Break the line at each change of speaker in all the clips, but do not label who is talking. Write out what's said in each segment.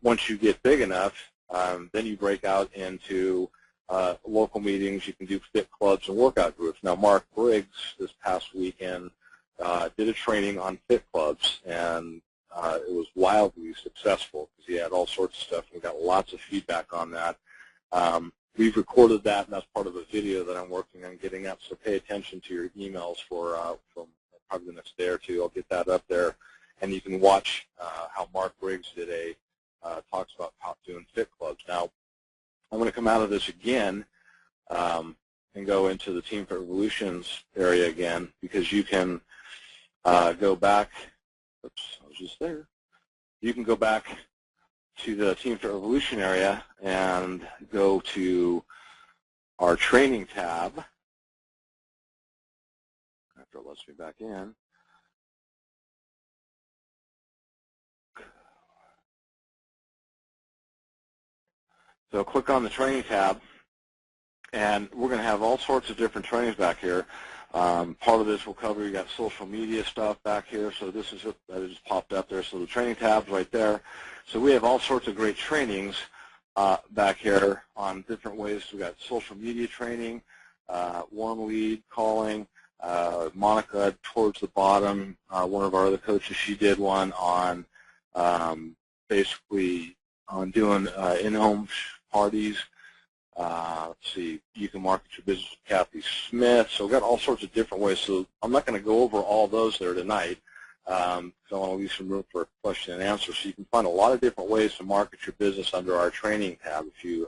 Once you get big enough, then you break out into local meetings. You can do fit clubs and workout groups. Now, Mark Briggs this past weekend did a training on fit clubs, and it was wildly successful because he had all sorts of stuff, and we got lots of feedback on that. We've recorded that, and that's part of a video that I'm working on getting up, so pay attention to your emails for from probably the next day or two. I'll get that up there, and you can watch how Mark Briggs did talks about how doing fit clubs. Now, I'm going to come out of this again and go into the Team Fit Revolutions area again, because you can go back. Oops, I was just there. You can go back to the Team Fit Revolution area and go to our training tab. After it lets me back in. So click on the training tab, and we're going to have all sorts of different trainings back here. Part of this will cover, you got social media stuff back here, so this is it that just popped up there. So the training tab's right there. So we have all sorts of great trainings back here on different ways. We got social media training, warm lead calling. Monica towards the bottom, one of our other coaches, she did one on basically on doing in-home parties. Let's see, you can market your business with Kathy Smith. So we've got all sorts of different ways. So I'm not going to go over all those there tonight, because I want to leave some room for question and answer. So you can find a lot of different ways to market your business under our training tab if you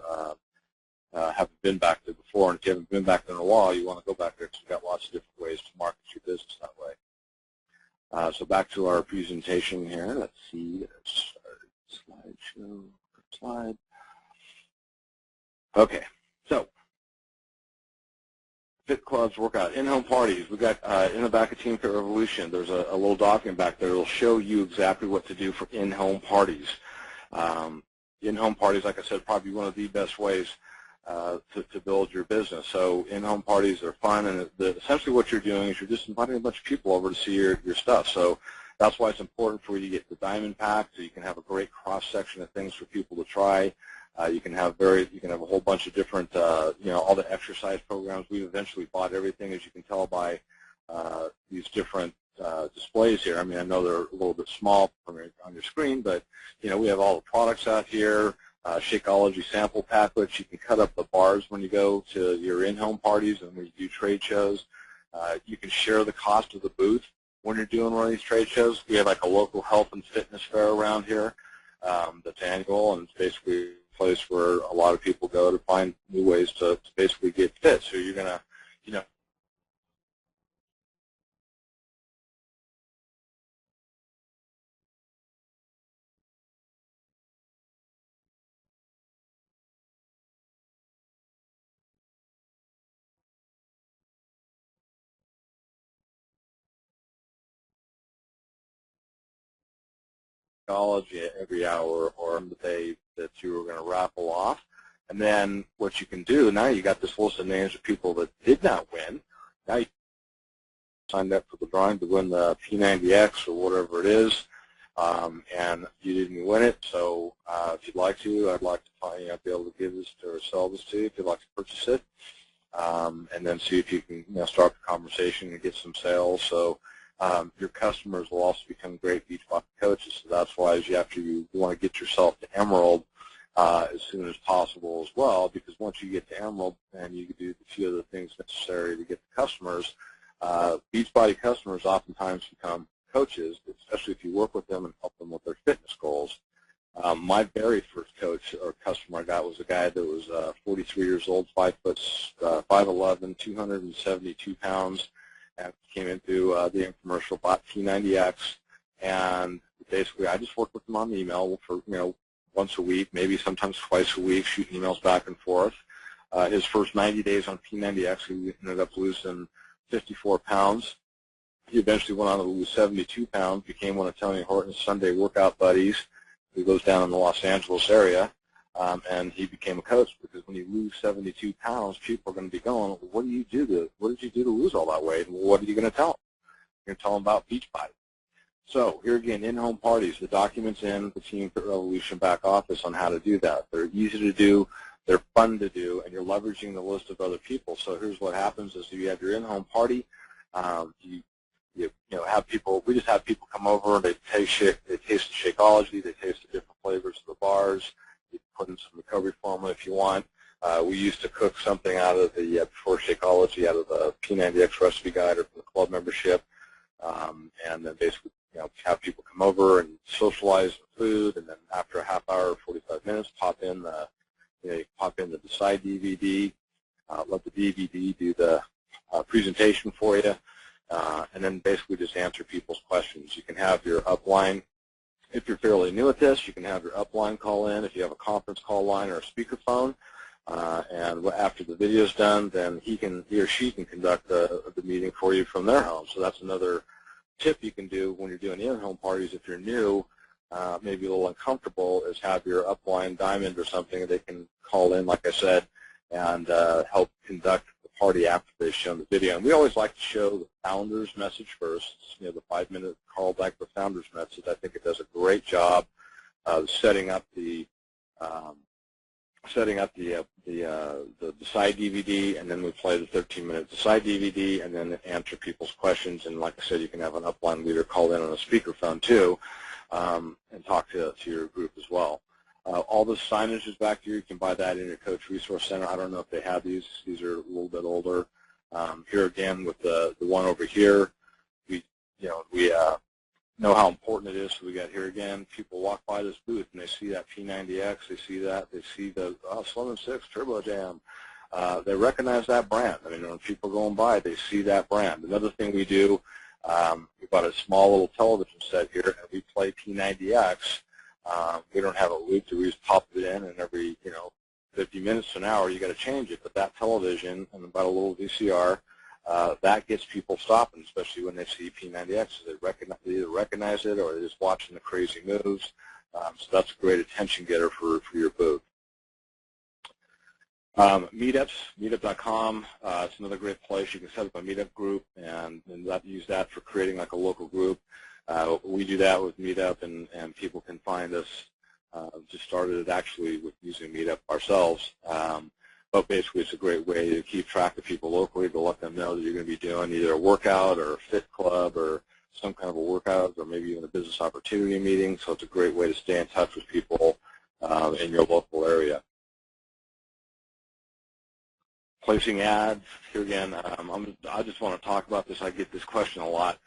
haven't been back there before. And if you haven't been back there in a while, you want to go back there because we've got lots of different ways to market your business that way. So back to our presentation here. Let's see. Slideshow. Slide. Okay, so fit clubs, workout, in-home parties. We got in the back of Team Fit Revolution, there's a little document back there that will show you exactly what to do for in-home parties. In-home parties, like I said, probably one of the best ways to build your business. So in-home parties are fun, and essentially what you're doing is you're just inviting a bunch of people over to see your stuff. So that's why it's important for you to get the diamond pack, so you can have a great cross-section of things for people to try. You can have a whole bunch of different, all the exercise programs. We've eventually bought everything, as you can tell by these different displays here. I mean, I know they're a little bit small on your screen, but we have all the products out here. Shakeology sample pack, which you can cut up the bars when you go to your in-home parties and when you do trade shows. You can share the cost of the booth when you're doing one of these trade shows. We have like a local health and fitness fair around here that's annual, and it's basically a place where a lot of people go to find new ways to basically get fit. So you're going to, every hour or the day that you were going to raffle off. And then what you can do, now you got this list of names of people that did not win. Now you signed up for the drawing to win the P90X or whatever it is, and you didn't win it. So if you'd like to, I'd like to be able to give this to or sell this to you if you'd like to purchase it, and then see if you can start the conversation and get some sales. So your customers will also become great Beachbody coaches. So that's why you want to get yourself to Emerald as soon as possible as well, because once you get to Emerald and you can do a few of the things necessary to get the customers, Beachbody customers oftentimes become coaches, especially if you work with them and help them with their fitness goals. My very first coach or customer I got was a guy that was 43 years old, 5'11", 272 pounds, and came into the infomercial, bought T90X, and basically I just worked with him on the email for once a week, maybe sometimes twice a week, shooting emails back and forth. His first 90 days on T90X, he ended up losing 54 pounds. He eventually went on to lose 72 pounds, became one of Tony Horton's Sunday workout buddies. He goes down in the Los Angeles area, and he became a coach, because when you lose 72 pounds, people are going to be going, what did you do to lose all that weight? And what are you going to tell them? You're going to tell them about Beachbody. So here again, in-home parties, the document's in the Team Fit Revolution back office on how to do that. They're easy to do, they're fun to do, and you're leveraging the list of other people. So here's what happens is you have your in-home party, you have people, we just have people come over, they taste the Shakeology, they taste the different flavors of the bars, you put in some recovery formula if you want. We used to cook something out of the, before Shakeology, out of the P90X recipe guide or from the club membership, and then basically, have people come over and socialize the food, and then after a half hour or 45 minutes, pop in the, the Decide DVD, let the DVD do the presentation for you, and then basically just answer people's questions. You can have your upline, if you're fairly new at this, you can have your upline call in. If you have a conference call line or a speakerphone, and after the video's done, then he or she can conduct the meeting for you from their home. So that's another tip you can do when you're doing in-home parties. If you're new, maybe a little uncomfortable, is have your upline diamond or something that they can call in, like I said, and help conduct the party after they've shown the video. And we always like to show the founder's message first, the 5-minute call back the founder's message. I think it does a great job of setting up the Decide DVD, and then we play the 13-minute Decide DVD, and then answer people's questions. And like I said, you can have an upline leader call in on a speakerphone too, and talk to your group as well. All the signage is back here. You can buy that in your Coach Resource Center. I don't know if they have these. These are a little bit older. Here again with the one over here, we know how important it is. So we got here again, people walk by this booth and they see that P90X, they see the Slim & 6 Turbo Jam. They recognize that brand. I mean, when people are going by, they see that brand. Another thing we do, we've got a small little television set here, and we play P90X. We don't have a loop to, we just pop it in, and every 50 minutes to an hour you got to change it. But that television and about a little VCR, that gets people stopping, especially when they see P90X. They either recognize it or they're just watching the crazy moves. So that's a great attention getter for your booth. Meetups, meetup.com. It's another great place. You can set up a meetup group and use that for creating like a local group. We do that with Meetup, and people can find us. Just started it actually with using Meetup ourselves. But basically, it's a great way to keep track of people locally, to let them know that you're going to be doing either a workout or a fit club or some kind of a workout, or maybe even a business opportunity meeting. So it's a great way to stay in touch with people in your local area. Placing ads. Here again, I just want to talk about this. I get this question a lot.